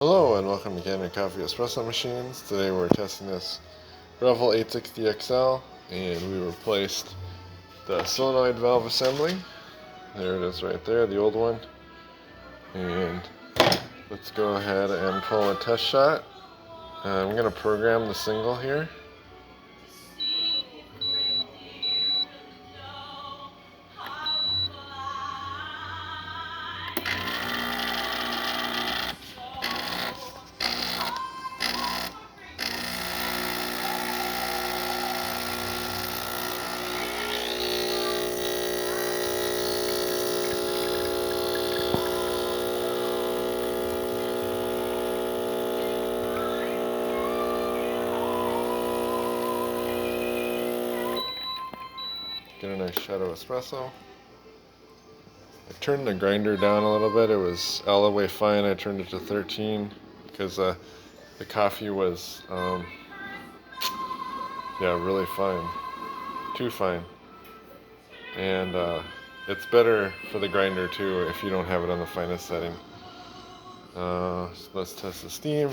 Hello and welcome to Kanen Coffee Espresso Machines. Today we're testing this Breville 860XL and we replaced the solenoid valve assembly. There it is right there, the old one. And let's go ahead and pull a test shot. I'm going to program the single here. Get a nice shot of espresso. I turned the grinder down a little bit. It was all the way fine. I turned it to 13 because the coffee was really fine. Too fine. And it's better for the grinder too if you don't have it on the finest setting. So let's test the steam.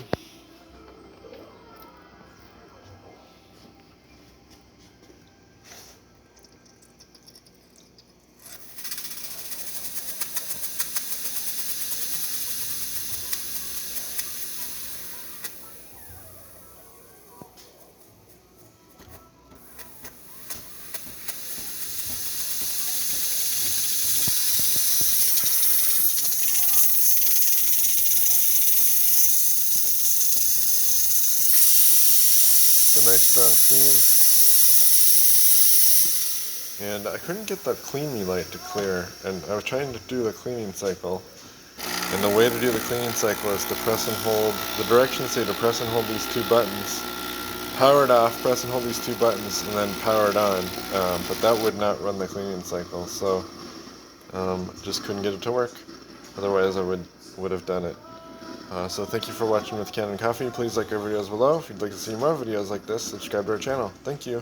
A nice strong steam. And I couldn't get the clean me light to clear, and I was trying to do the cleaning cycle. And the way to do the cleaning cycle is to press and hold. The directions say to press and hold these two buttons, power it off, press and hold these two buttons, and then power it on. But that would not run the cleaning cycle, so just couldn't get it to work. Otherwise I would have done it. So thank you for watching with Kanen Coffee. Please like our videos below. If you'd like to see more videos like this, subscribe to our channel. Thank you.